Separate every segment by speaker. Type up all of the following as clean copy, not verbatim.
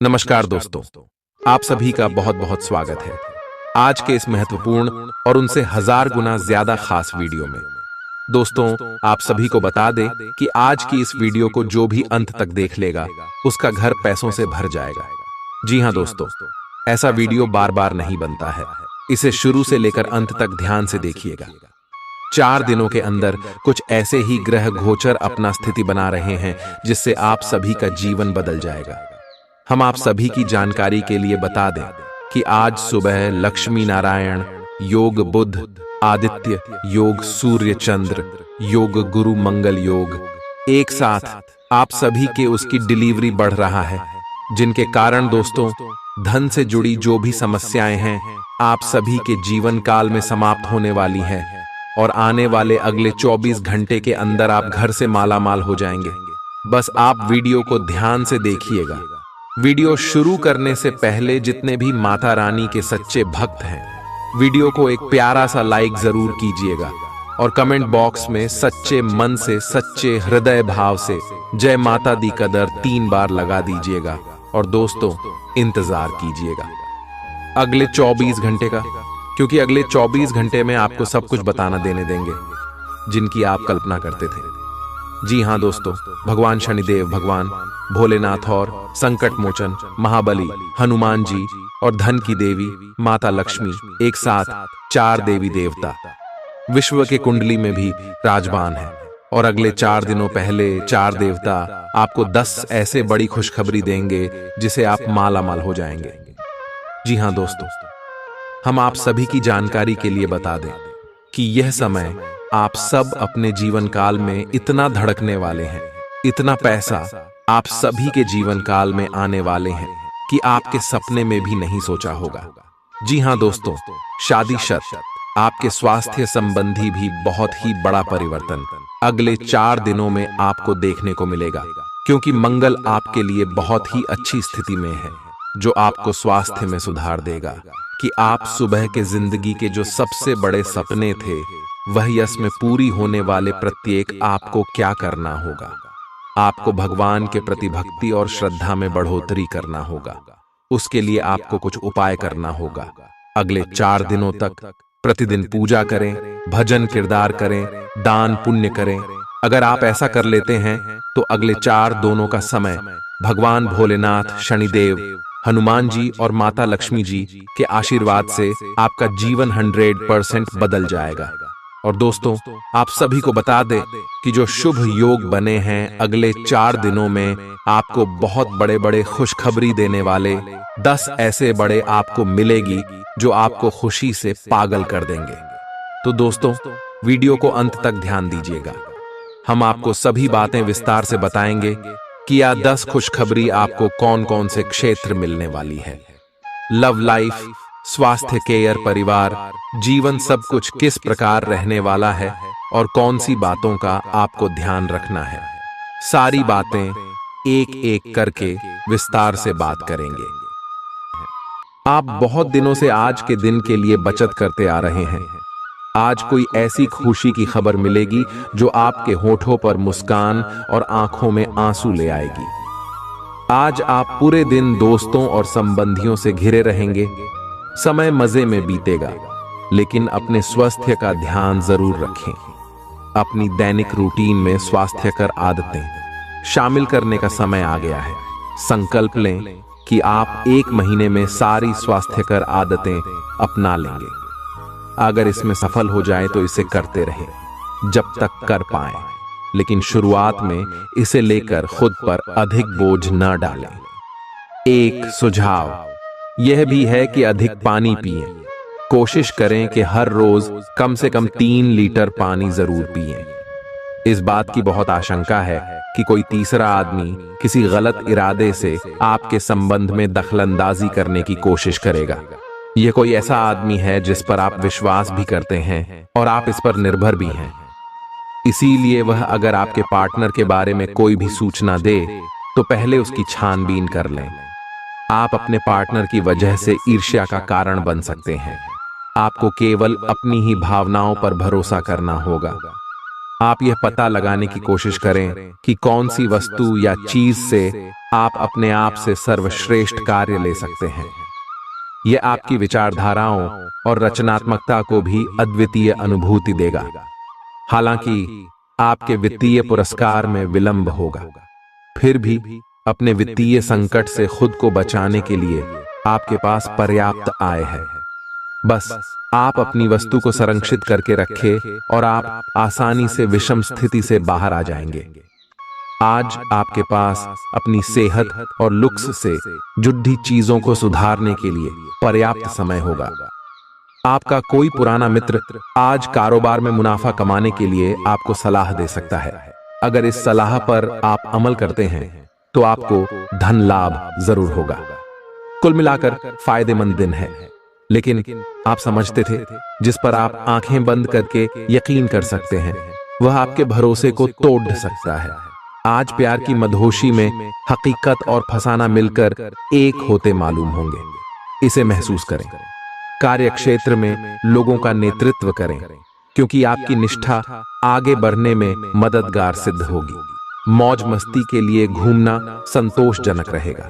Speaker 1: नमस्कार दोस्तों, आप सभी का बहुत बहुत स्वागत है आज के इस महत्वपूर्ण और उनसे हजार गुना ज्यादा खास वीडियो में। दोस्तों, आप सभी को बता दें कि आज की इस वीडियो को जो भी अंत तक देख लेगा उसका घर पैसों से भर जाएगा। जी हाँ दोस्तों, ऐसा वीडियो बार बार नहीं बनता है, इसे शुरू से लेकर अंत तक ध्यान से देखिएगा। 4 दिनों के अंदर कुछ ऐसे ही ग्रह गोचर अपना स्थिति बना रहे हैं जिससे आप सभी का जीवन बदल जाएगा। हम आप सभी की जानकारी के लिए बता दें कि आज सुबह लक्ष्मी नारायण योग, बुध आदित्य योग, सूर्य चंद्र योग, गुरु मंगल योग एक साथ आप सभी के उसकी डिलीवरी बढ़ रहा है, जिनके कारण दोस्तों धन से जुड़ी जो भी समस्याएं हैं आप सभी के जीवन काल में समाप्त होने वाली हैं और आने वाले अगले 24 घंटे के अंदर आप घर से मालामाल हो जाएंगे। बस आप वीडियो को ध्यान से देखिएगा। वीडियो शुरू करने से पहले जितने भी माता रानी के सच्चे भक्त हैं, वीडियो को एक प्यारा सा लाइक जरूर कीजिएगा और कमेंट बॉक्स में सच्चे मन से, सच्चे हृदय भाव से जय माता दी कदर 3 बार लगा दीजिएगा। और दोस्तों, इंतजार कीजिएगा अगले 24 घंटे का, क्योंकि अगले 24 घंटे में आपको सब कुछ बताना देने देंगे जिनकी आप कल्पना करते थे। जी हाँ दोस्तों, भगवान शनिदेव, भगवान भोलेनाथ और संकट मोचन महाबली हनुमान जी और धन की देवी माता लक्ष्मी एक साथ 4 देवी देवता विश्व के कुंडली में भी राजबान है। और अगले 4 दिनों पहले 4 देवता आपको 10 ऐसे बड़ी खुशखबरी देंगे जिसे आप मालामाल हो जाएंगे। जी हाँ दोस्तों, हम आप सभी की जानकारी के लिए बता दें कि यह समय आप सब अपने जीवन काल में इतना धड़कने वाले हैं, इतना पैसा आप सभी के जीवन काल में आने वाले हैं कि आपके सपने में भी नहीं सोचा होगा। जी हाँ दोस्तों, शादी शर्त आपके स्वास्थ्य संबंधी भी बहुत ही बड़ा परिवर्तन अगले 4 दिनों में आपको देखने को मिलेगा, क्योंकि मंगल आपके लिए बहुत ही अच्छी स्थिति में है, जो आपको स्वास्थ्य में सुधार देगा कि आप सुबह के जिंदगी के जो सबसे बड़े सपने थे वह यश में पूरी होने वाले प्रत्येक आपको क्या करना होगा। आपको भगवान के प्रति भक्ति और श्रद्धा में बढ़ोतरी करना होगा। उसके लिए आपको कुछ उपाय करना होगा। अगले 4 दिनों तक प्रतिदिन पूजा करें, भजन किरदार करें, दान पुण्य करें। अगर आप ऐसा कर लेते हैं तो अगले 4 दिनों का समय भगवान भोलेनाथ, शनिदेव, हनुमान जी और माता लक्ष्मी जी के आशीर्वाद से आपका जीवन 100% बदल जाएगा। और दोस्तों, आप सभी को बता दें कि जो शुभ योग बने हैं अगले 4 दिनों में आपको बहुत बड़े बड़े खुशखबरी देने वाले 10 ऐसे बड़े आपको मिलेगी जो आपको खुशी से पागल कर देंगे। तो दोस्तों, वीडियो को अंत तक ध्यान दीजिएगा। हम आपको सभी बातें विस्तार से बताएंगे कि यह 10 खुशखबरी आपको कौन कौन से क्षेत्र मिलने वाली है। लव लाइफ, स्वास्थ्य, केयर, परिवार, जीवन, सब कुछ किस प्रकार रहने वाला है और कौन सी बातों का आपको ध्यान रखना है। सारी बातें एक एक करके विस्तार से बात करेंगे। आप बहुत दिनों से आज के दिन के लिए बचत करते आ रहे हैं। आज कोई ऐसी खुशी की खबर मिलेगी जो आपके होठों पर मुस्कान और आंखों में आंसू ले आएगी। आज आप पूरे दिन दोस्तों और संबंधियों से घिरे रहेंगे। समय मजे में बीतेगा, लेकिन अपने स्वास्थ्य का ध्यान जरूर रखें। अपनी दैनिक रूटीन में स्वास्थ्यकर आदतें शामिल करने का समय आ गया है। संकल्प लें कि आप 1 महीने में सारी स्वास्थ्यकर आदतें अपना लेंगे। अगर इसमें सफल हो जाए तो इसे करते रहें जब तक कर पाएं, लेकिन शुरुआत में इसे लेकर खुद पर अधिक बोझ न डालें। एक सुझाव यह भी है कि अधिक पानी पिएं। कोशिश करें कि हर रोज कम से कम 3 लीटर पानी जरूर पिएं। इस बात की बहुत आशंका है कि कोई तीसरा आदमी किसी गलत इरादे से आपके संबंध में दखलंदाजी करने की कोशिश करेगा। यह कोई ऐसा आदमी है जिस पर आप विश्वास भी करते हैं और आप इस पर निर्भर भी हैं। इसीलिए वह अगर आपके पार्टनर के बारे में कोई भी सूचना दे तो पहले उसकी छानबीन कर लें। आप अपने पार्टनर की वजह से ईर्ष्या का कारण बन सकते हैं। आपको केवल अपनी ही भावनाओं पर भरोसा करना होगा। आप यह पता लगाने की कोशिश करें कि कौन सी वस्तु या चीज से आप अपने आप से सर्वश्रेष्ठ कार्य ले सकते हैं। यह आपकी विचारधाराओं और रचनात्मकता को भी अद्वितीय अनुभूति देगा। हालांकि आपके वित्तीय पुरस्कार में विलंब होगा, फिर भी अपने वित्तीय संकट से खुद को बचाने के लिए आपके पास पर्याप्त आय है। बस आप अपनी वस्तु को संरक्षित करके रखें और आप आसानी से विषम स्थिति से बाहर आ जाएंगे। आज आपके पास अपनी सेहत और लुक्स से जुड़ी चीजों को सुधारने के लिए पर्याप्त समय होगा। आपका कोई पुराना मित्र आज कारोबार में मुनाफा कमाने के लिए आपको सलाह दे सकता है। अगर इस सलाह पर आप अमल करते हैं तो आपको धन लाभ जरूर होगा। कुल मिलाकर फायदेमंद दिन है, लेकिन आप समझते थे जिस पर आप आंखें बंद करके यकीन कर सकते हैं, वह आपके भरोसे को तोड़ सकता है। आज प्यार की मदहोशी में हकीकत और फसाना मिलकर एक होते मालूम होंगे। इसे महसूस करें। कार्य क्षेत्र में लोगों का नेतृत्व करें, क्योंकि आपकी निष्ठा आगे बढ़ने में मददगार सिद्ध होगी। मौज मस्ती के लिए घूमना संतोषजनक रहेगा।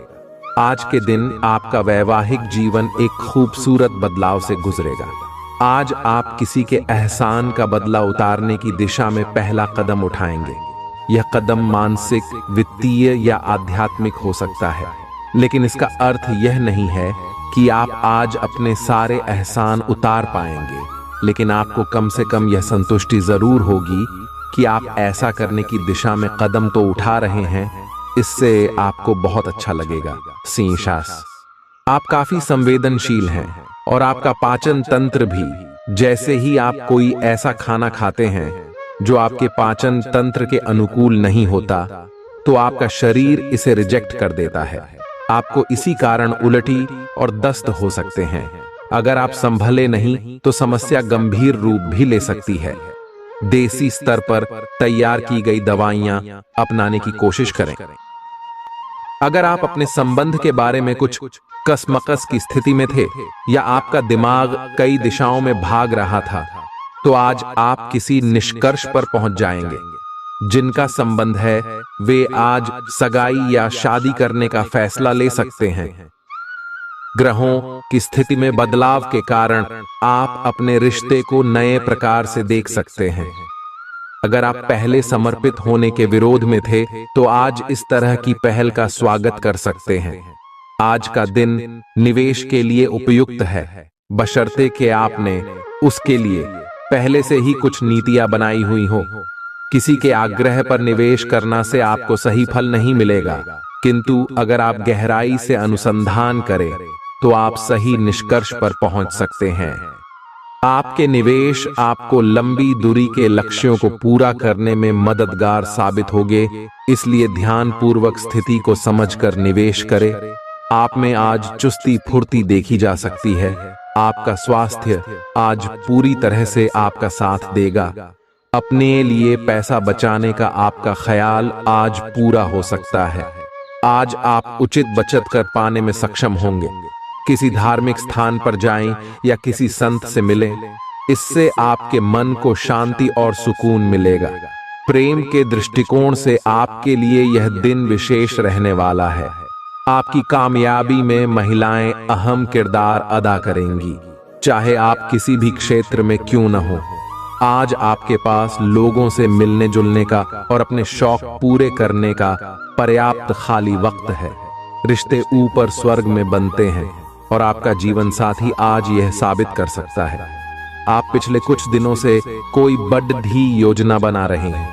Speaker 1: आज के दिन आपका वैवाहिक जीवन एक खूबसूरत बदलाव से गुजरेगा। आज आप किसी के एहसान का बदला उतारने की दिशा में पहला कदम उठाएंगे। यह कदम मानसिक, वित्तीय या आध्यात्मिक हो सकता है, लेकिन इसका अर्थ यह नहीं है कि आप आज अपने सारे एहसान उतार पाएंगे, लेकिन आपको कम से कम यह संतुष्टि जरूर होगी कि आप ऐसा करने की दिशा में कदम तो उठा रहे हैं। इससे आपको बहुत अच्छा लगेगा। सिंह, आप काफी संवेदनशील हैं और आपका पाचन तंत्र भी। जैसे ही आप कोई ऐसा खाना खाते हैं जो आपके पाचन तंत्र के अनुकूल नहीं होता, तो आपका शरीर इसे रिजेक्ट कर देता है। आपको इसी कारण उल्टी और दस्त हो सकते हैं। अगर आप संभले नहीं तो समस्या गंभीर रूप भी ले सकती है। देसी स्तर पर तैयार की गई दवाइयां अपनाने की कोशिश करें। अगर आप अपने संबंध के बारे में कुछ कसमकस की स्थिति में थे या आपका दिमाग कई दिशाओं में भाग रहा था, तो आज आप किसी निष्कर्ष पर पहुंच जाएंगे। जिनका संबंध है वे आज सगाई या शादी करने का फैसला ले सकते हैं। ग्रहों की स्थिति में बदलाव के कारण आप अपने रिश्ते को नए प्रकार से देख सकते हैं। अगर आप पहले समर्पित होने के विरोध में थे, तो आज इस तरह की पहल का स्वागत कर सकते हैं। आज का दिन निवेश के लिए उपयुक्त है, बशर्ते कि आपने उसके लिए पहले से ही कुछ नीतियां बनाई हुई हो। किसी के आग्रह पर निवेश करना से आपको सही फल नहीं मिलेगा, किंतु अगर आप गहराई से अनुसंधान करें तो आप सही निष्कर्ष पर पहुंच सकते हैं। आपके निवेश आपको लंबी दूरी के लक्ष्यों को पूरा करने में मददगार साबित होंगे, इसलिए ध्यानपूर्वक स्थिति को समझकर निवेश करें। आप में आज चुस्ती फुर्ती देखी जा सकती है। आपका स्वास्थ्य आज पूरी तरह से आपका साथ देगा। अपने लिए पैसा बचाने का आपका ख्याल आज पूरा हो सकता है। आज आप उचित बचत कर पाने में सक्षम होंगे। किसी धार्मिक स्थान पर जाएं या किसी संत से मिलें, इससे आपके मन को शांति और सुकून मिलेगा। प्रेम के दृष्टिकोण से आपके लिए यह दिन विशेष रहने वाला है। आपकी कामयाबी में महिलाएं अहम किरदार अदा करेंगी, चाहे आप किसी भी क्षेत्र में क्यों न हो। आज आपके पास लोगों से मिलने जुलने का और अपने शौक पूरे करने का पर्याप्त खाली वक्त है। रिश्ते ऊपर स्वर्ग में बनते हैं और आपका जीवन साथी आज यह साबित कर सकता है। आप पिछले कुछ दिनों से कोई बड़ी योजना बना रहे हैं।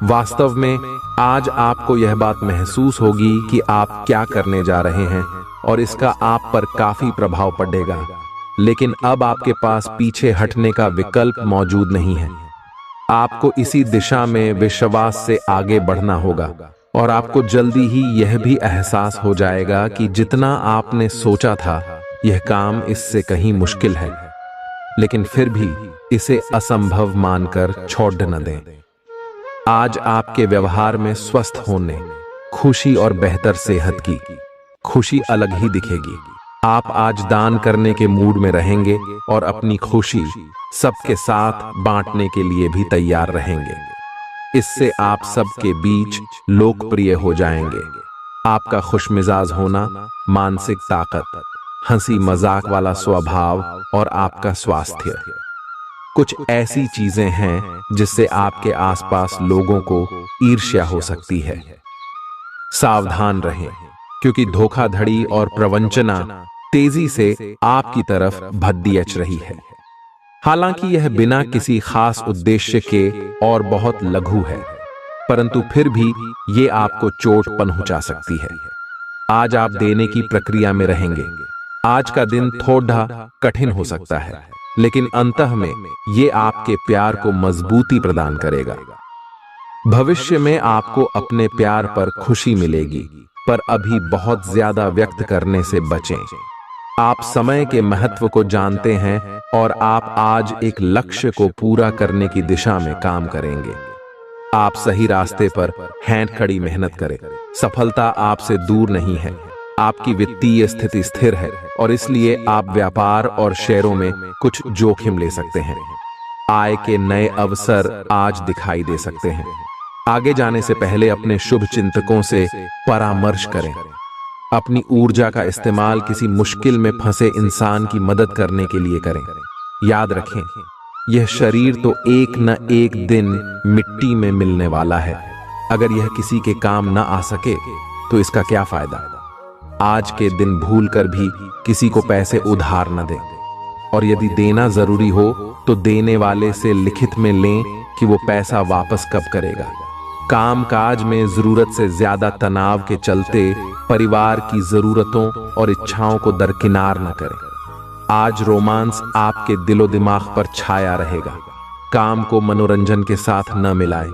Speaker 1: वास्तव में आज आपको यह बात महसूस होगी कि आप क्या करने जा रहे हैं और इसका आप पर काफी प्रभाव पड़ेगा, लेकिन अब आपके पास पीछे हटने का विकल्प मौजूद नहीं है। आपको इसी दिशा में विश्वास से आगे बढ़ना होगा और आपको जल्दी ही यह भी एहसास हो जाएगा कि जितना आपने सोचा था यह काम इससे कहीं मुश्किल है, लेकिन फिर भी इसे असंभव मानकर छोड़ न दें। आज आपके व्यवहार में स्वस्थ होने, खुशी और बेहतर सेहत की खुशी अलग ही दिखेगी। आप आज दान करने के मूड में रहेंगे और अपनी खुशी सबके साथ बांटने के लिए भी तैयार रहेंगे। इससे आप सबके बीच लोकप्रिय हो जाएंगे। आपका खुशमिजाज होना, मानसिक ताकत, हंसी मजाक वाला स्वभाव और आपका स्वास्थ्य कुछ ऐसी चीजें हैं जिससे आपके आसपास लोगों को ईर्ष्या हो सकती है। सावधान रहें, क्योंकि धोखाधड़ी और प्रवंचना तेजी से आपकी तरफ भद्दियच रही है। हालांकि यह बिना किसी खास उद्देश्य के और बहुत लघु है, परंतु फिर भी ये आपको चोट पहुंचा सकती है। आज आप देने की प्रक्रिया में रहेंगे। आज का दिन थोड़ा कठिन हो सकता है, लेकिन अंतः में ये आपके प्यार को मजबूती प्रदान करेगा। भविष्य में आपको अपने प्यार पर खुशी मिलेगी, पर अभी बहुत ज्यादा व्यक्त करने से बचें। आप समय के महत्व को जानते हैं और आप आज एक लक्ष्य को पूरा करने की दिशा में काम करेंगे। आप सही रास्ते पर हैं, खड़ी मेहनत करें। सफलता आपसे दूर नहीं है। आपकी वित्तीय स्थिति स्थिर है और इसलिए आप व्यापार और शेयरों में कुछ जोखिम ले सकते हैं। आय के नए अवसर आज दिखाई दे सकते हैं। आगे जाने से पहले अपने शुभ चिंतकों से परामर्श करें। अपनी ऊर्जा का इस्तेमाल किसी मुश्किल में फंसे इंसान की मदद करने के लिए करें। याद रखें, यह शरीर तो एक न एक दिन मिट्टी में मिलने वाला है। अगर यह किसी के काम न आ सके तो इसका क्या फायदा। आज के दिन भूलकर भी किसी को पैसे उधार न दें, और यदि देना जरूरी हो तो देने वाले से लिखित में लें कि वो पैसा वापस कब करेगा। कामकाज में जरूरत से ज्यादा तनाव के चलते परिवार की जरूरतों और इच्छाओं को दरकिनार न करें। आज रोमांस आपके दिलो दिमाग पर छाया रहेगा। काम को मनोरंजन के साथ न मिलाएं।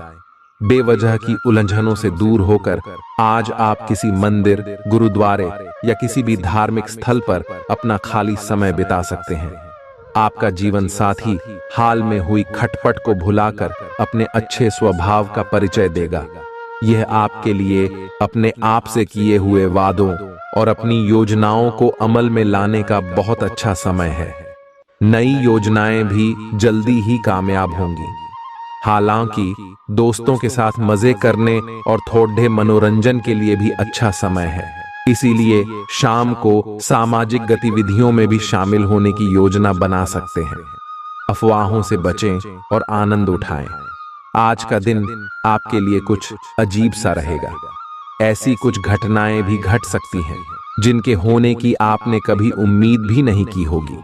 Speaker 1: बेवजह की उलझनों से दूर होकर आज आप किसी मंदिर, गुरुद्वारे या किसी भी धार्मिक स्थल पर अपना खाली समय बिता सकते हैं। आपका जीवन साथी हाल में हुई खटपट को भुलाकर अपने अच्छे स्वभाव का परिचय देगा। यह आपके लिए अपने आप से किए हुए वादों और अपनी योजनाओं को अमल में लाने का बहुत अच्छा समय है। नई योजनाएं भी जल्दी ही कामयाब होंगी। हालांकि दोस्तों के साथ मजे करने और थोड़े मनोरंजन के लिए भी अच्छा समय है। इसीलिए शाम को सामाजिक गतिविधियों में भी शामिल होने की योजना बना सकते हैं। अफवाहों से बचें और आनंद उठाएं। आज का दिन आपके लिए कुछ अजीब सा रहेगा। ऐसी कुछ घटनाएं भी घट सकती हैं जिनके होने की आपने कभी उम्मीद भी नहीं की होगी।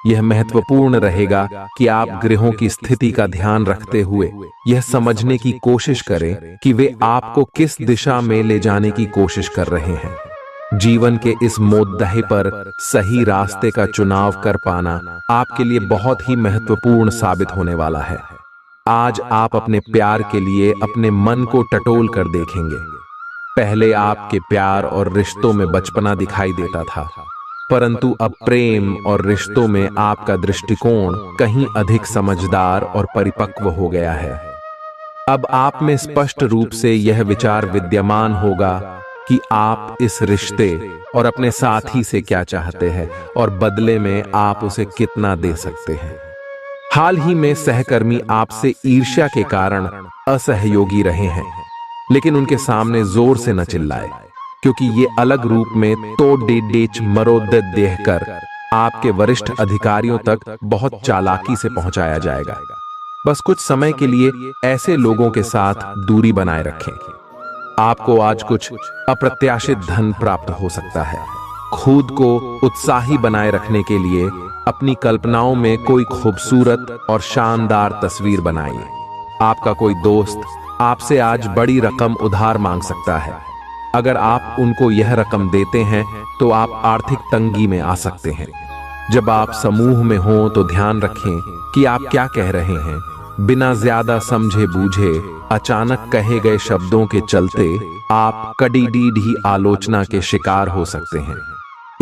Speaker 1: यह महत्वपूर्ण रहेगा कि आप ग्रहों की स्थिति का ध्यान रखते हुए यह समझने की कोशिश करें कि वे आपको किस दिशा में ले जाने की कोशिश कर रहे हैं। जीवन के इस मोद्दे पर सही रास्ते का चुनाव कर पाना आपके लिए बहुत ही महत्वपूर्ण साबित होने वाला है। आज आप अपने प्यार के लिए अपने मन को टटोल कर देखेंगे। पहले आपके प्यार और रिश्तों में बचपना दिखाई देता था, परंतु अब प्रेम और रिश्तों में आपका दृष्टिकोण कहीं अधिक समझदार और परिपक्व हो गया है। अब आप में स्पष्ट रूप से यह विचार विद्यमान होगा कि आप इस रिश्ते और अपने साथी से क्या चाहते हैं और बदले में आप उसे कितना दे सकते हैं। हाल ही में सहकर्मी आपसे ईर्ष्या के कारण असहयोगी रहे हैं, लेकिन उनके सामने जोर से न चिल्लाए, क्योंकि ये अलग रूप में तो डेच मरोद देकर आपके वरिष्ठ अधिकारियों तक बहुत चालाकी से पहुंचाया जाएगा। बस कुछ समय के लिए ऐसे लोगों के साथ दूरी बनाए रखें। आपको आज कुछ अप्रत्याशित धन प्राप्त हो सकता है। खुद को उत्साही बनाए रखने के लिए अपनी कल्पनाओं में कोई खूबसूरत और शानदार तस्वीर बनाइए। आपका कोई दोस्त आपसे आज बड़ी रकम उधार मांग सकता है। अगर आप उनको यह रकम देते हैं तो आप आर्थिक तंगी में आ सकते हैं। जब आप समूह में हों तो ध्यान रखें कि आप क्या कह रहे हैं। बिना ज्यादा समझे बूझे अचानक कहे गए शब्दों के चलते आप कड़ी आलोचना के शिकार हो सकते हैं।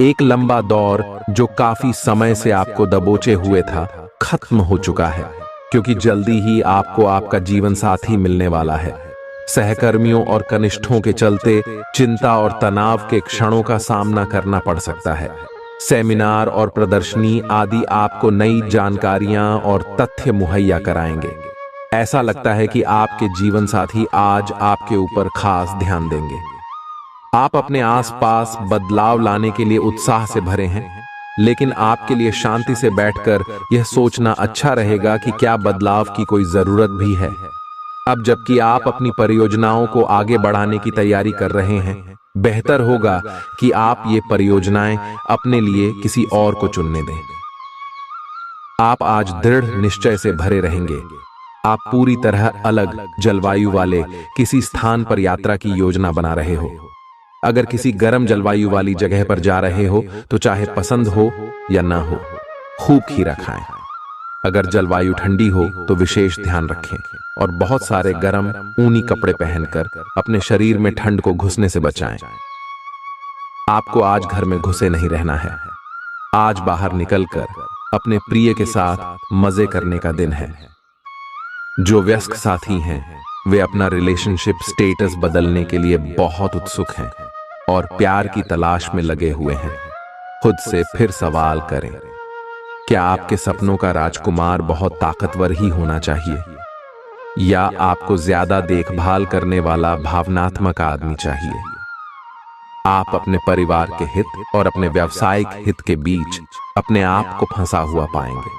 Speaker 1: एक लंबा दौर जो काफी समय से आपको दबोचे हुए था, खत्म हो चुका है, क्योंकि जल्दी ही आपको आपका जीवन साथी मिलने वाला है। सहकर्मियों और कनिष्ठों के चलते चिंता और तनाव के क्षणों का सामना करना पड़ सकता है। सेमिनार और प्रदर्शनी आदि आपको नई जानकारियां और तथ्य मुहैया कराएंगे। ऐसा लगता है कि आपके जीवन साथी आज आपके ऊपर खास ध्यान देंगे। आप अपने आसपास बदलाव लाने के लिए उत्साह से भरे हैं, लेकिन आपके लिए शांति से बैठकर यह सोचना अच्छा रहेगा कि क्या बदलाव की कोई जरूरत भी है। अब जबकि आप अपनी परियोजनाओं को आगे बढ़ाने की तैयारी कर रहे हैं, बेहतर होगा कि आप ये परियोजनाएं अपने लिए किसी और को चुनने दें। आप आज दृढ़ निश्चय से भरे रहेंगे। आप पूरी तरह अलग जलवायु वाले किसी स्थान पर यात्रा की योजना बना रहे हो। अगर किसी गर्म जलवायु वाली जगह पर जा रहे हो तो चाहे पसंद हो या ना हो, खूब खीरा खाएं। अगर जलवायु ठंडी हो तो विशेष ध्यान रखें और बहुत सारे गर्म ऊनी कपड़े पहनकर अपने शरीर में ठंड को घुसने से बचाएं। आपको आज घर में घुसे नहीं रहना है। आज बाहर निकलकर अपने प्रिय के साथ मजे करने का दिन है। जो वयस्क साथी हैं, वे अपना रिलेशनशिप स्टेटस बदलने के लिए बहुत उत्सुक हैं और प्यार की तलाश में लगे हुए हैं। खुद से फिर सवाल करें, क्या आपके सपनों का राजकुमार बहुत ताकतवर ही होना चाहिए या आपको ज्यादा देखभाल करने वाला भावनात्मक आदमी चाहिए? आप अपने परिवार के हित और अपने व्यावसायिक हित के बीच अपने आप को फंसा हुआ पाएंगे।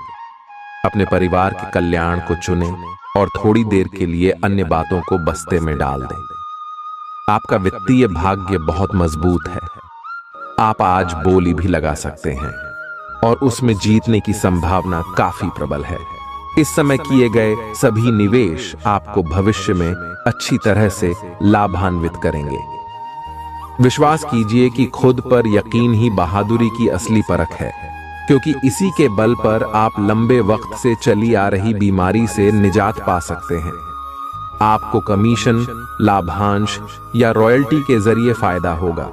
Speaker 1: अपने परिवार के कल्याण को चुनें और थोड़ी देर के लिए अन्य बातों को बस्ते में डाल दें। आपका वित्तीय भाग्य बहुत मजबूत है। आप आज बोली भी लगा सकते हैं और उसमें जीतने की संभावना काफी प्रबल है। इस समय किए गए सभी निवेश आपको भविष्य में अच्छी तरह से लाभान्वित करेंगे। विश्वास कीजिए कि खुद पर यकीन ही बहादुरी की असली परख है, क्योंकि इसी के बल पर आप लंबे वक्त से चली आ रही बीमारी से निजात पा सकते हैं। आपको कमीशन, लाभांश या रॉयल्टी के जरिए फायदा होगा।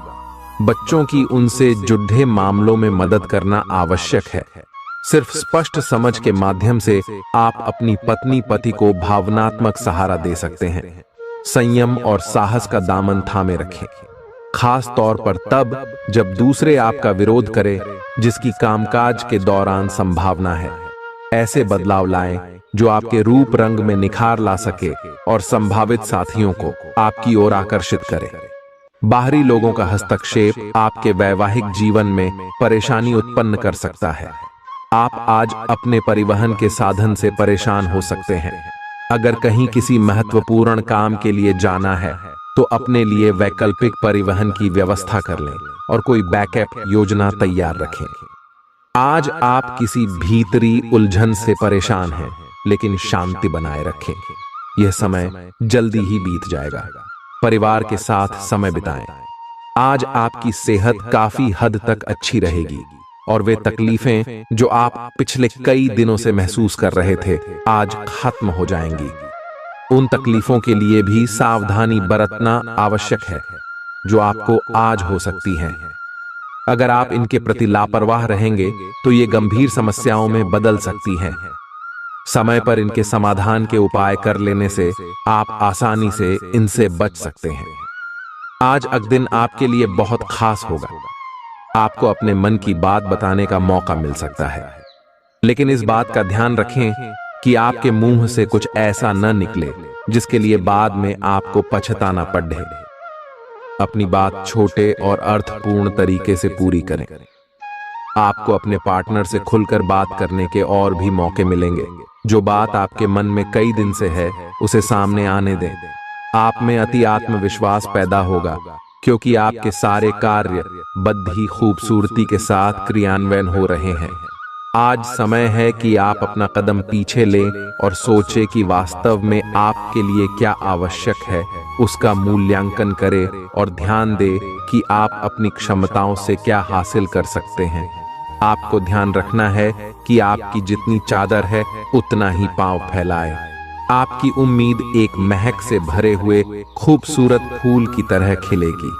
Speaker 1: बच्चों की उनसे जुड़े मामलों में मदद करना आवश्यक है। सिर्फ स्पष्ट समझ के माध्यम से आप अपनी पत्नी पति को भावनात्मक सहारा दे सकते हैं। संयम और साहस का दामन थामे रखें, खास तौर पर तब जब दूसरे आपका विरोध करे, जिसकी कामकाज के दौरान संभावना है। ऐसे बदलाव लाएं जो आपके रूप रंग में निखार ला सके और संभावित साथियों को आपकी ओर आकर्षित करे। बाहरी लोगों का हस्तक्षेप आपके वैवाहिक जीवन में परेशानी उत्पन्न कर सकता है। आप आज अपने परिवहन के साधन से परेशान हो सकते हैं। अगर कहीं किसी महत्वपूर्ण काम के लिए जाना है तो अपने लिए वैकल्पिक परिवहन की व्यवस्था कर लें और कोई बैकअप योजना तैयार रखें। आज आप किसी भीतरी उलझन से परेशान हैं, लेकिन शांति बनाए रखें। यह समय जल्दी ही बीत जाएगा। परिवार के साथ समय बिताएं। आज आपकी सेहत काफी हद तक अच्छी रहेगी और वे तकलीफें जो आप पिछले कई दिनों से महसूस कर रहे थे, आज खत्म हो जाएंगी। उन तकलीफों के लिए भी सावधानी बरतना आवश्यक है जो आपको आज हो सकती हैं। अगर आप इनके प्रति लापरवाह रहेंगे तो ये गंभीर समस्याओं में बदल सकती हैं। समय पर इनके समाधान के उपाय कर लेने से आप आसानी से इनसे बच सकते हैं। आज का दिन आपके लिए बहुत खास होगा। आपको अपने मन की बात बताने का मौका मिल सकता है, लेकिन इस बात का ध्यान रखें कि आपके मुंह से कुछ ऐसा न निकले जिसके लिए बाद में आपको पछताना पड़े। अपनी बात छोटे और अर्थपूर्ण तरीके से पूरी करें। आपको अपने पार्टनर से खुलकर बात करने के और भी मौके मिलेंगे। जो बात आपके मन में कई दिन से है, उसे सामने आने दें। आप में अति आत्मविश्वास पैदा होगा, क्योंकि आपके सारे कार्य बड़ी खूबसूरती के साथ क्रियान्वयन हो रहे हैं। आज समय है कि आप अपना कदम पीछे लें और सोचें कि वास्तव में आपके लिए क्या आवश्यक है, उसका मूल्यांकन करें और ध्यान दें कि आप अपनी क्षमताओं से क्या हासिल कर सकते हैं। आपको ध्यान रखना है कि आपकी जितनी चादर है उतना ही पांव फैलाएं। आपकी उम्मीद एक महक से भरे हुए खूबसूरत फूल की तरह खिलेगी।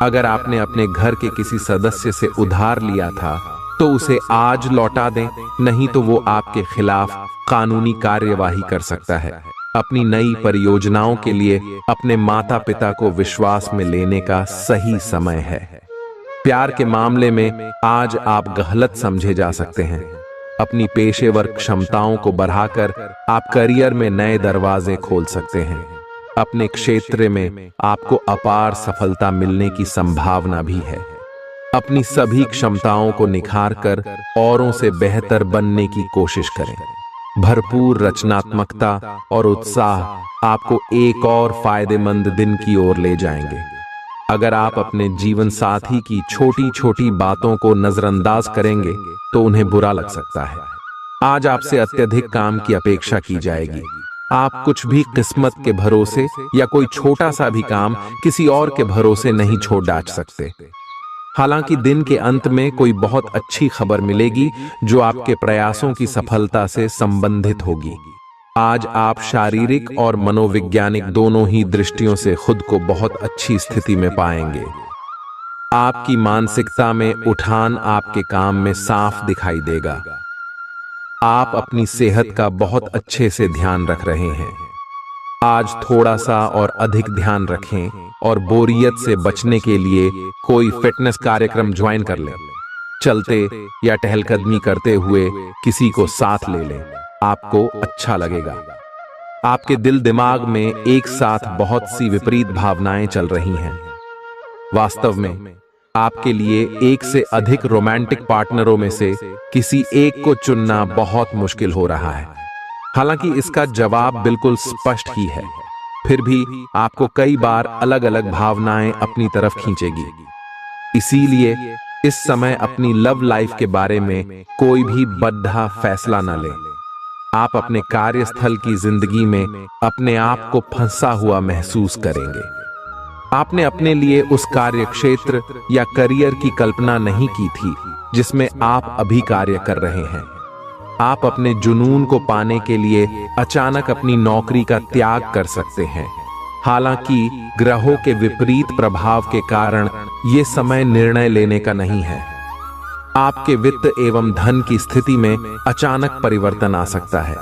Speaker 1: अगर आपने अपने घर के किसी सदस्य से उधार लिया था तो उसे आज लौटा दें, नहीं तो वो आपके खिलाफ कानूनी कार्यवाही कर सकता है। अपनी नई परियोजनाओं के लिए अपने माता पिता को विश्वास में लेने का सही समय है। प्यार के मामले में आज आप गलत समझे जा सकते हैं। अपनी पेशेवर क्षमताओं को बढ़ाकर आप करियर में नए दरवाजे खोल सकते हैं। अपने क्षेत्र में आपको अपार सफलता मिलने की संभावना भी है। अपनी सभी क्षमताओं को निखारकर औरों से बेहतर बनने की कोशिश करें। भरपूर रचनात्मकता और उत्साह आपको एक और फायदेमंद दिन की ओर ले जाएंगे। अगर आप अपने जीवन साथी की छोटी छोटी बातों को नजरअंदाज करेंगे तो उन्हें बुरा लग सकता है। आज आपसे अत्यधिक काम की अपेक्षा की जाएगी। आप कुछ भी किस्मत के भरोसे या कोई छोटा सा भी काम किसी और के भरोसे नहीं छोड़ डाल सकते। हालांकि दिन के अंत में कोई बहुत अच्छी खबर मिलेगी जो आपके प्रयासों की सफलता से संबंधित होगी। आज आप शारीरिक और मनोवैज्ञानिक दोनों ही दृष्टियों से खुद को बहुत अच्छी स्थिति में पाएंगे। आपकी मानसिकता में उठान आपके काम में साफ दिखाई देगा। आप अपनी सेहत का बहुत अच्छे से ध्यान रख रहे हैं। आज थोड़ा सा और अधिक ध्यान रखें और बोरियत से बचने के लिए कोई फिटनेस कार्यक्रम ज्वाइन कर लें। चलते या टहलकदमी करते हुए किसी को साथ ले लें, आपको अच्छा लगेगा। आपके दिल दिमाग में एक साथ बहुत सी विपरीत भावनाएं चल रही हैं। वास्तव में आपके लिए एक से अधिक रोमांटिक पार्टनरों में से किसी एक को चुनना बहुत मुश्किल हो रहा है। हालांकि इसका जवाब बिल्कुल स्पष्ट ही है, फिर भी आपको कई बार अलग अलग भावनाएं अपनी तरफ खींचेगी। इसीलिए इस समय अपनी लव लाइफ के बारे में कोई भी बद्धा फैसला न लें। आप अपने कार्यस्थल की जिंदगी में अपने आप को फंसा हुआ महसूस करेंगे। आपने अपने लिए उस कार्य क्षेत्र या करियर की कल्पना नहीं की थी जिसमें आप अभी कार्य कर रहे हैं। आप अपने जुनून को पाने के लिए अचानक अपनी नौकरी का त्याग कर सकते हैं। हालांकि ग्रहों के विपरीत प्रभाव के कारण यह समय निर्णय लेने का नहीं है। आपके वित्त एवं धन की स्थिति में अचानक परिवर्तन आ सकता है।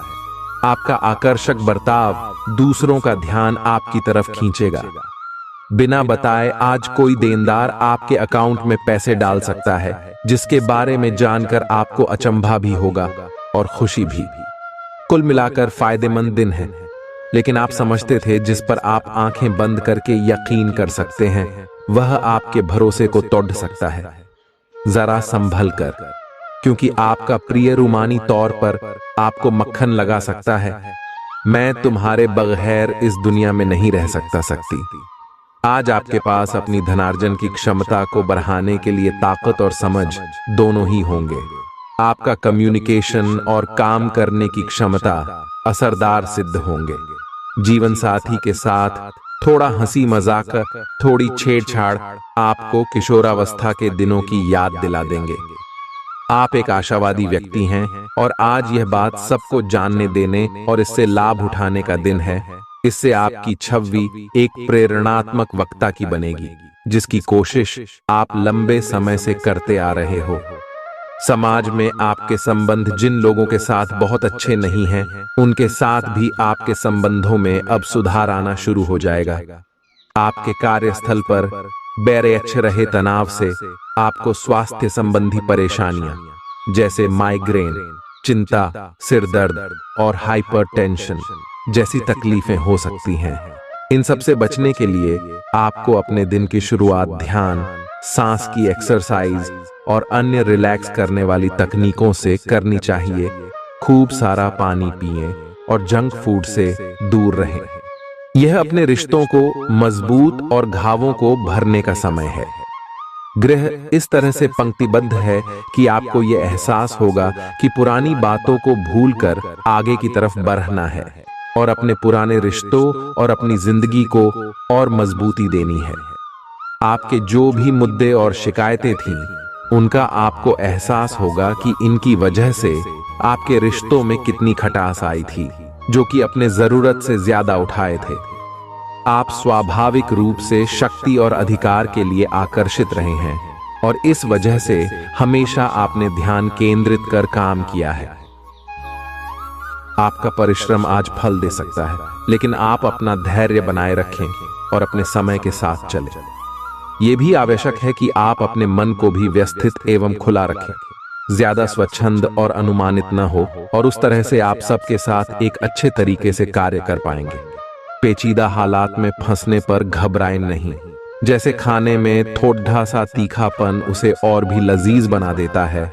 Speaker 1: आपका आकर्षक बर्ताव दूसरों का ध्यान आपकी तरफ खींचेगा। बिना बताए आज कोई देनदार आपके अकाउंट में पैसे डाल सकता है, जिसके बारे में जानकर आपको अचंभा भी होगा और खुशी भी। कुल मिलाकर फायदेमंद दिन है, लेकिन आप समझते थे जिस पर आप आंखें बंद करके यकीन कर सकते हैं वह आपके भरोसे को तोड़ सकता है। जरा संभल कर, क्योंकि आपका प्रिय रूमानी तौर पर आपको मक्खन लगा सकता है। मैं तुम्हारे बगैर इस दुनिया में नहीं रह सकती। आज आपके पास अपनी धनार्जन की क्षमता को बढ़ाने के लिए ताकत और समझ दोनों ही होंगे। आपका कम्युनिकेशन और काम करने की क्षमता असरदार सिद्ध होंगे। जीवन साथी के साथ थोड़ा हंसी मजाक, थोड़ी छेड़छाड़ आपको किशोरावस्था के दिनों की याद दिला देंगे। आप एक आशावादी व्यक्ति हैं और आज यह बात सबको जानने देने और इससे लाभ उठाने का दिन है। इससे आपकी छवि एक प्रेरणात्मक वक्ता की बनेगी, जिसकी कोशिश आप लंबे समय से करते आ रहे हो। समाज में आपके संबंध जिन लोगों के साथ बहुत अच्छे नहीं हैं, उनके साथ भी आपके संबंधों में अब सुधार आना शुरू हो जाएगा। आपके कार्यस्थल पर बैरेच रहे तनाव से आपको स्वास्थ्य संबंधी परेशानियां जैसे माइग्रेन, चिंता, सिर दर्द और हाइपरटेंशन जैसी तकलीफें हो सकती हैं। इन सब से बचने के लिए आपको अपने दिन की शुरुआत ध्यान, सांस की एक्सरसाइज और अन्य रिलैक्स करने वाली तकनीकों से करनी चाहिए। खूब सारा पानी पिएं और जंक फूड से दूर रहें। यह अपने रिश्तों को मजबूत और घावों को भरने का समय है। ग्रह इस तरह से पंक्तिबद्ध है कि आपको यह एहसास होगा कि पुरानी बातों को भूलकर आगे की तरफ बढ़ना है और अपने पुराने रिश्तों और अपनी जिंदगी को और मजबूती देनी है। आपके जो भी मुद्दे और शिकायतें थीं, उनका आपको एहसास होगा कि इनकी वजह से आपके रिश्तों में कितनी खटास आई थी, जो कि अपने जरूरत से ज्यादा उठाए थे। आप स्वाभाविक रूप से शक्ति और अधिकार के लिए आकर्षित रहे हैं और इस वजह से हमेशा आपने ध्यान केंद्रित कर काम किया है। आपका परिश्रम आज फल दे सकता है, लेकिन आप अपना धैर्य बनाए रखें और अपने समय के साथ चलें। ये भी आवश्यक है कि आप अपने मन को भी व्यवस्थित एवं खुला रखें, ज्यादा स्वच्छंद और अनुमानित न हो, और उस तरह से आप सबके साथ एक अच्छे तरीके से कार्य कर पाएंगे। पेचीदा हालात में फंसने पर घबराएं नहीं। जैसे खाने में थोड़ा सा तीखापन उसे और भी लजीज बना देता है,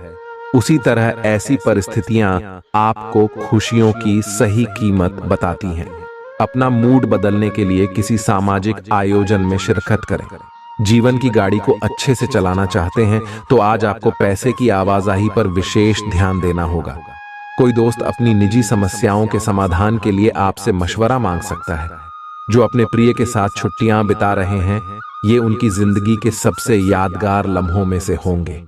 Speaker 1: उसी तरह ऐसी परिस्थितियां आपको खुशियों की सही कीमत बताती हैं। अपना मूड बदलने के लिए किसी सामाजिक आयोजन में शिरकत करें। जीवन की गाड़ी को अच्छे से चलाना चाहते हैं तो आज आपको पैसे की आवाजाही पर विशेष ध्यान देना होगा। कोई दोस्त अपनी निजी समस्याओं के समाधान के लिए आपसे मशवरा मांग सकता है। जो अपने प्रिय के साथ छुट्टियां बिता रहे हैं, ये उनकी जिंदगी के सबसे यादगार लम्हों में से होंगे।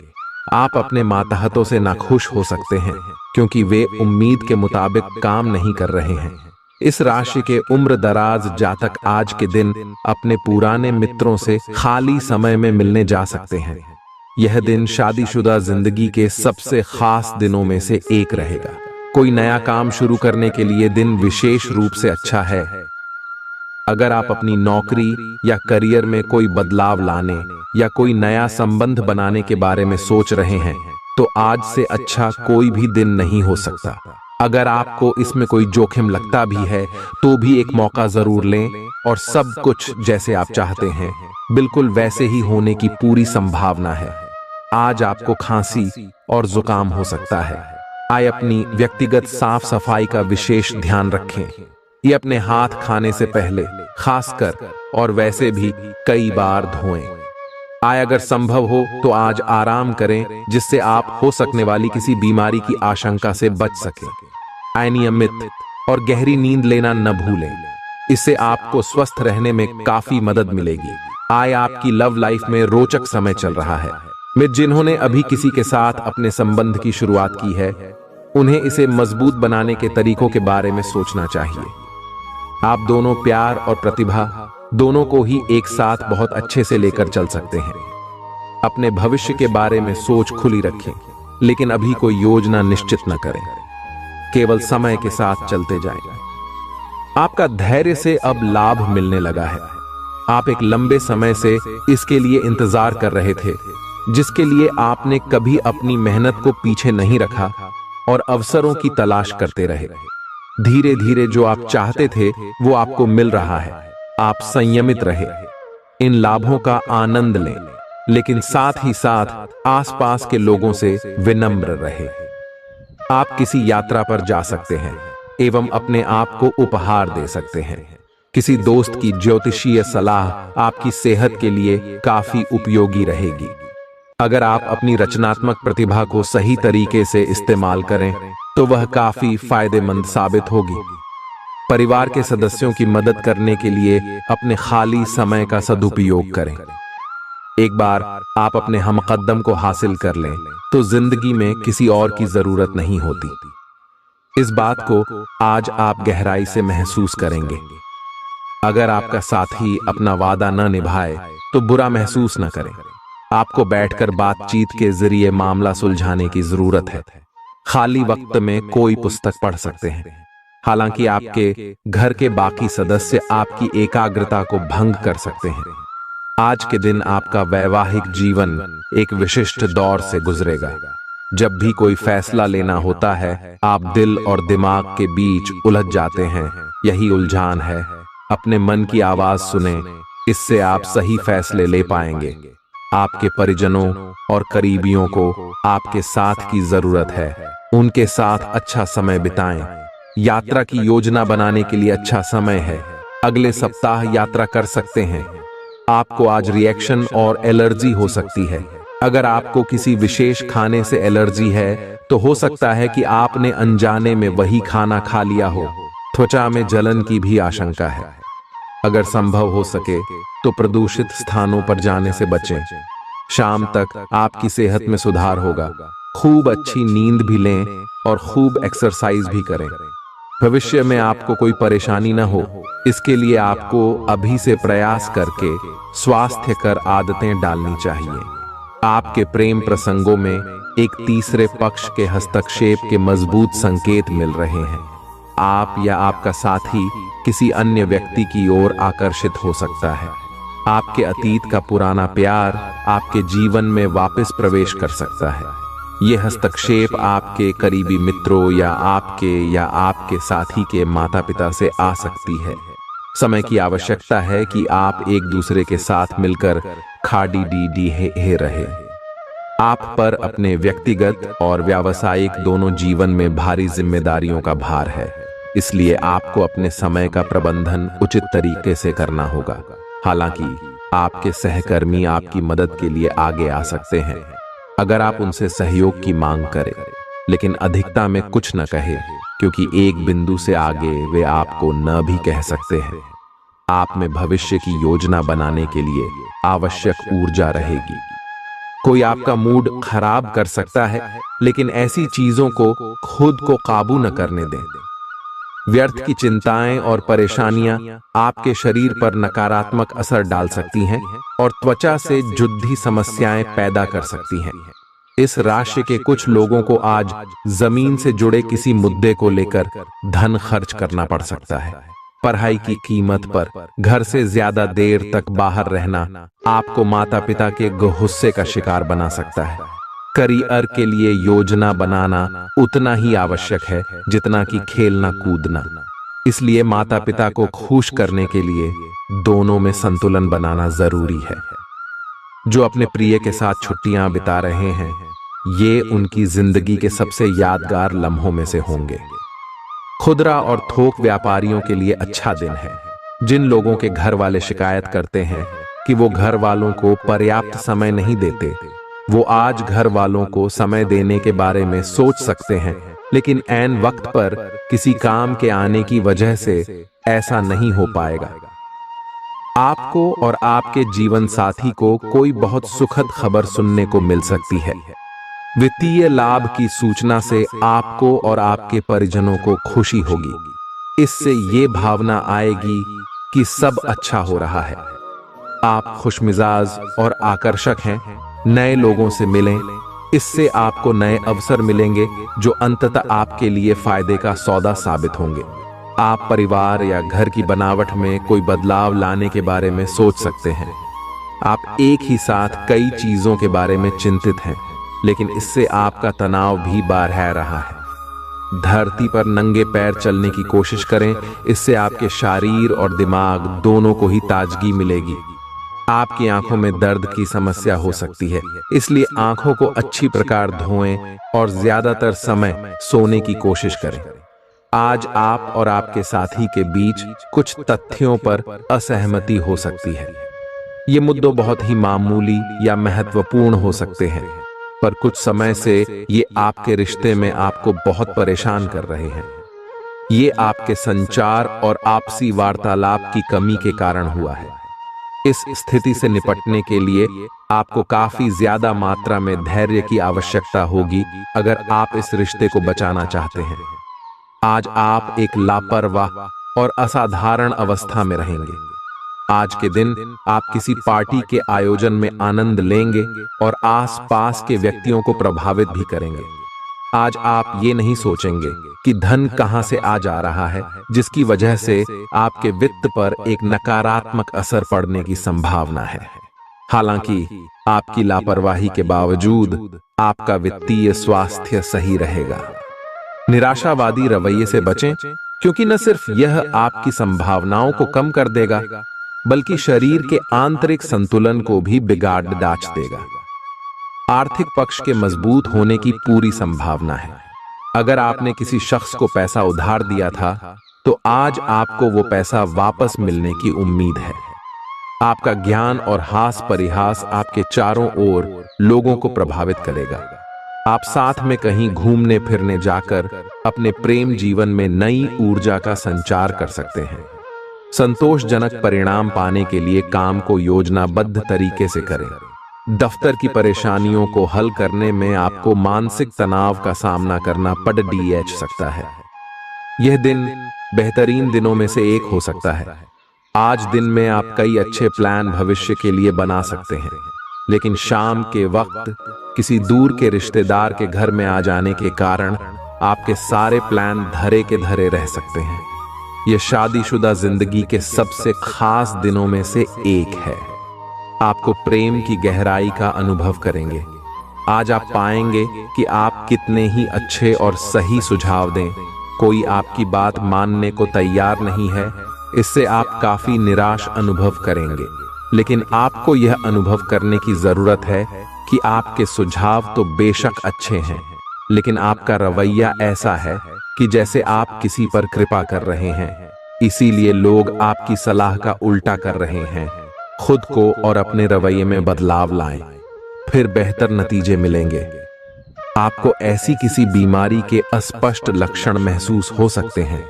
Speaker 1: आप अपने मातहतों से नाखुश हो सकते हैं क्योंकि वे उम्मीद के मुताबिक काम नहीं कर रहे हैं। इस राशि के उम्र दराज जातक आज के दिन अपने पुराने मित्रों से खाली समय में मिलने जा सकते हैं। यह दिन शादीशुदा जिंदगी के सबसे खास दिनों में से एक रहेगा। कोई नया काम शुरू करने के लिए दिन विशेष रूप से अच्छा है। अगर आप अपनी नौकरी या करियर में कोई बदलाव लाने या कोई नया संबंध बनाने के बारे में सोच रहे हैं तो आज से अच्छा कोई भी दिन नहीं हो सकता। अगर आपको इसमें कोई जोखिम लगता भी है तो भी एक मौका जरूर लें, और सब कुछ जैसे आप चाहते हैं बिल्कुल वैसे ही होने की पूरी संभावना है। आज आपको खांसी और जुकाम हो सकता है। आइए अपनी व्यक्तिगत साफ सफाई का विशेष ध्यान रखें। ये अपने हाथ खाने से पहले खासकर और वैसे भी कई बार धोएं। आय अगर संभव हो तो आज आराम करें जिससे आप हो सकने वाली किसी बीमारी की आशंका से बच सकें। आय नियमित और गहरी नींद लेना न भूलें, इससे आपको स्वस्थ रहने में काफी मदद मिलेगी। आय आपकी लव लाइफ में रोचक समय चल रहा है। मित्र जिन्होंने अभी किसी के साथ अपने संबंध की शुरुआत की है, उन्हें इसे मजबूत बनाने के तरीकों के बारे में सोचना चाहिए। आप दोनों प्यार और प्रतिभा दोनों को ही एक साथ बहुत अच्छे से लेकर चल सकते हैं। अपने भविष्य के बारे में सोच खुली रखें, लेकिन अभी कोई योजना निश्चित न करें। केवल समय के साथ चलते जाएं। आपका धैर्य से अब लाभ मिलने लगा है। आप एक लंबे समय से इसके लिए इंतजार कर रहे थे, जिसके लिए आपने कभी अपनी मेहनत को पीछे नहीं रखा और अवसरों की तलाश करते रहे। धीरे धीरे जो आप चाहते थे वो आपको मिल रहा है। आप संयमित रहे, इन लाभों का आनंद लें, लेकिन साथ ही साथ आसपास के लोगों से विनम्र रहे। आप किसी यात्रा पर जा सकते हैं एवं अपने आप को उपहार दे सकते हैं। किसी दोस्त की ज्योतिषीय सलाह आपकी सेहत के लिए काफी उपयोगी रहेगी। अगर आप अपनी रचनात्मक प्रतिभा को सही तरीके से इस्तेमाल करें तो वह काफी फायदेमंद साबित होगी। परिवार के सदस्यों की मदद करने के लिए अपने खाली समय का सदुपयोग करें। एक बार आप अपने हमकदम को हासिल कर लें तो जिंदगी में किसी और की जरूरत नहीं होती। इस बात को आज आप गहराई से महसूस करेंगे। अगर आपका साथी अपना वादा न निभाए तो बुरा महसूस न करें। आपको बैठकर बातचीत के जरिए मामला सुलझाने की जरूरत है। खाली वक्त में कोई पुस्तक पढ़ सकते हैं। हालांकि आपके घर के बाकी सदस्य आपकी एकाग्रता को भंग कर सकते हैं। आज के दिन आपका वैवाहिक जीवन एक विशिष्ट दौर से गुजरेगा। जब भी कोई फैसला लेना होता है, आप दिल और दिमाग के बीच उलझ जाते हैं। यही उलझान है। अपने मन की आवाज सुने, इससे आप सही फैसले ले पाएंगे। आपके परिजनों और करीबियों को आपके साथ की जरूरत है। उनके साथ अच्छा समय बिताएं। यात्रा की योजना बनाने के लिए अच्छा समय है। अगले सप्ताह यात्रा कर सकते हैं। आपको आज रिएक्शन और एलर्जी हो सकती है। अगर आपको किसी विशेष खाने से एलर्जी है तो हो सकता है कि आपने अनजाने में वही खाना खा लिया हो। त्वचा में जलन की भी आशंका है। अगर संभव हो सके तो प्रदूषित स्थानों पर जाने से बचें। शाम तक आपकी सेहत में सुधार होगा। खूब अच्छी नींद भी लें और खूब एक्सरसाइज भी करें। भविष्य में आपको कोई परेशानी न हो, इसके लिए आपको अभी से प्रयास करके स्वास्थ्यकर आदतें डालनी चाहिए। आपके प्रेम प्रसंगों में एक तीसरे पक्ष के हस्तक्षेप के मजबूत संकेत मिल रहे हैं। आप या आपका साथी किसी अन्य व्यक्ति की ओर आकर्षित हो सकता है। आपके अतीत का पुराना प्यार आपके जीवन में वापस प्रवेश कर सकता है। यह हस्तक्षेप आपके करीबी मित्रों या आपके साथी के माता पिता से आ सकती है। समय की आवश्यकता है कि आप एक दूसरे के साथ मिलकर खाड़ी रहे। आप पर अपने व्यक्तिगत और व्यावसायिक दोनों जीवन में भारी जिम्मेदारियों का भार है, इसलिए आपको अपने समय का प्रबंधन उचित तरीके से करना होगा। हालांकि आपके सहकर्मी आपकी मदद के लिए आगे आ सकते हैं अगर आप उनसे सहयोग की मांग करें, लेकिन अधिकता में कुछ न कहे, क्योंकि एक बिंदु से आगे वे आपको न भी कह सकते हैं। आप में भविष्य की योजना बनाने के लिए आवश्यक ऊर्जा रहेगी। कोई आपका मूड खराब कर सकता है, लेकिन ऐसी चीजों को खुद को काबू न करने दें। व्यर्थ की चिंताएं और परेशानियां आपके शरीर पर नकारात्मक असर डाल सकती हैं और त्वचा से जुद्धी समस्याएं पैदा कर सकती हैं। इस राशि के कुछ लोगों को आज जमीन से जुड़े किसी मुद्दे को लेकर धन खर्च करना पड़ सकता है। पढ़ाई की कीमत पर घर से ज्यादा देर तक बाहर रहना आपको माता पिता के गुस्से का शिकार बना सकता है। करियर के लिए योजना बनाना उतना ही आवश्यक है जितना कि खेलना कूदना। इसलिए माता पिता को खुश करने के लिए दोनों में संतुलन बनाना जरूरी है। जो अपने प्रिय के साथ छुट्टियां बिता रहे हैं, ये उनकी जिंदगी के सबसे यादगार लम्हों में से होंगे। खुदरा और थोक व्यापारियों के लिए अच्छा दिन है। जिन लोगों के घर वाले शिकायत करते हैं कि वो घर वालों को पर्याप्त समय नहीं देते, वो आज घर वालों को समय देने के बारे में सोच सकते हैं, लेकिन ऐन वक्त पर किसी काम के आने की वजह से ऐसा नहीं हो पाएगा। आपको और आपके जीवन साथी को कोई बहुत सुखद खबर सुनने को मिल सकती है। वित्तीय लाभ की सूचना से आपको और आपके परिजनों को खुशी होगी। इससे ये भावना आएगी कि सब अच्छा हो रहा है। आप खुशमिजाज और आकर्षक हैं। नए लोगों से मिलें, इससे आपको नए अवसर मिलेंगे जो अंततः आपके लिए फायदे का सौदा साबित होंगे। आप परिवार या घर की बनावट में कोई बदलाव लाने के बारे में सोच सकते हैं। आप एक ही साथ कई चीजों के बारे में चिंतित हैं, लेकिन इससे आपका तनाव भी बढ़ रहा है। धरती पर नंगे पैर चलने की कोशिश करें, इससे आपके शरीर और दिमाग दोनों को ही ताजगी मिलेगी। आपकी आंखों में दर्द की समस्या हो सकती है, इसलिए आंखों को अच्छी प्रकार धोएं और ज्यादातर समय सोने की कोशिश करें। आज आप और आपके साथी के बीच कुछ तथ्यों पर असहमति हो सकती है। ये मुद्दे बहुत ही मामूली या महत्वपूर्ण हो सकते हैं, पर कुछ समय से ये आपके रिश्ते में आपको बहुत परेशान कर रहे हैं। ये आपके संचार और आपसी वार्तालाप की कमी के कारण हुआ है। इस स्थिति से निपटने के लिए आपको काफी ज्यादा मात्रा में धैर्य की आवश्यकता होगी अगर आप इस रिश्ते को बचाना चाहते हैं। आज आप एक लापरवाह और असाधारण अवस्था में रहेंगे। आज के दिन आप किसी पार्टी के आयोजन में आनंद लेंगे और आसपास के व्यक्तियों को प्रभावित भी करेंगे। आज आप ये नहीं सोचेंगे कि धन कहां से आ जा रहा है, जिसकी वजह से आपके वित्त पर एक नकारात्मक असर पड़ने की संभावना है। हालांकि आपकी लापरवाही के बावजूद आपका वित्तीय स्वास्थ्य सही रहेगा। निराशावादी रवैये से बचें, क्योंकि न सिर्फ यह आपकी संभावनाओं को कम कर देगा, बल्कि शरीर के आंतरिक संतुलन को भी बिगाड़ डाच देगा। आर्थिक पक्ष के मजबूत होने की पूरी संभावना है। अगर आपने किसी शख्स को पैसा उधार दिया था, तो आज आपको वो पैसा वापस मिलने की उम्मीद है। आपका ज्ञान और हास परिहास आपके चारों ओर लोगों को प्रभावित करेगा। आप साथ में कहीं घूमने फिरने जाकर अपने प्रेम जीवन में नई ऊर्जा का संचार कर सकते हैं। संतोषजनक परिणाम पाने के लिए काम को योजनाबद्ध तरीके से करें। दफ्तर की परेशानियों को हल करने में आपको मानसिक तनाव का सामना करना पड़ सकता है। यह दिन बेहतरीन दिनों में से एक हो सकता है। आज दिन में आप कई अच्छे प्लान भविष्य के लिए बना सकते हैं, लेकिन शाम के वक्त किसी दूर के रिश्तेदार के घर में आ जाने के कारण आपके सारे प्लान धरे के धरे रह सकते हैं। यह शादीशुदा जिंदगी के सबसे खास दिनों में से एक है। आपको प्रेम की गहराई का अनुभव करेंगे। आज आप पाएंगे कि आप कितने ही अच्छे और सही सुझाव दें, कोई आपकी बात मानने को तैयार नहीं है। इससे आप काफी निराश अनुभव करेंगे, लेकिन आपको यह अनुभव करने की जरूरत है कि आपके सुझाव तो बेशक अच्छे हैं, लेकिन आपका रवैया ऐसा है कि जैसे आप किसी पर कृपा कर रहे हैं, इसीलिए लोग आपकी सलाह का उल्टा कर रहे हैं। खुद को और अपने रवैये में बदलाव लाएं, फिर बेहतर नतीजे मिलेंगे। आपको ऐसी किसी बीमारी के अस्पष्ट लक्षण महसूस हो सकते हैं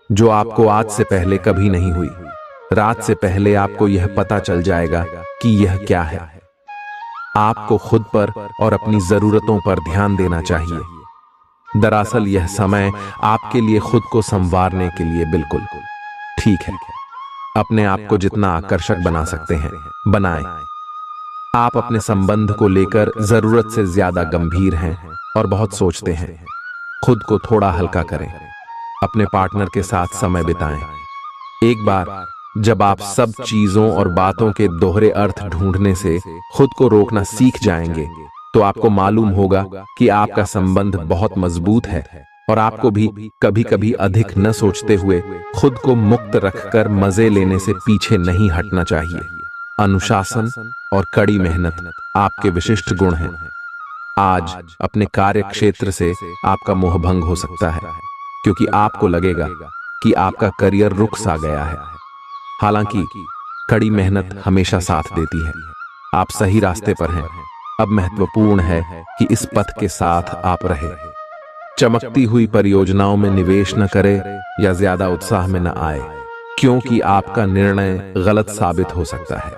Speaker 1: जो आपको आज से पहले कभी नहीं हुई। रात से पहले आपको यह पता चल जाएगा कि यह क्या है। आपको खुद पर और अपनी जरूरतों पर ध्यान देना चाहिए। दरअसल यह समय आपके लिए खुद को संवारने के लिए बिल्कुल ठीक है। अपने आप को जितना आकर्षक बना सकते हैं बनाएं। आप अपने संबंध को लेकर जरूरत से ज्यादा गंभीर हैं और बहुत सोचते हैं। खुद को थोड़ा हल्का करें, अपने पार्टनर के साथ समय बिताएं। एक बार जब आप सब चीजों और बातों के दोहरे अर्थ ढूंढने से खुद को रोकना सीख जाएंगे, तो आपको मालूम होगा कि आपका संबंध बहुत मजबूत है और आपको भी कभी कभी अधिक न सोचते हुए खुद को मुक्त रखकर मजे लेने से पीछे नहीं हटना चाहिए। अनुशासन और कड़ी मेहनत आपके विशिष्ट गुण हैं। आज अपने कार्य क्षेत्र से आपका मोहभंग हो सकता है, क्योंकि आपको लगेगा कि आपका करियर रुक सा गया है। हालांकि कड़ी मेहनत हमेशा साथ देती है। आप सही रास्ते पर हैं। अब महत्वपूर्ण है कि इस पथ के साथ आप रहें। चमकती हुई परियोजनाओं में निवेश न करें या ज्यादा उत्साह में न आए, क्योंकि आपका निर्णय गलत साबित हो सकता है।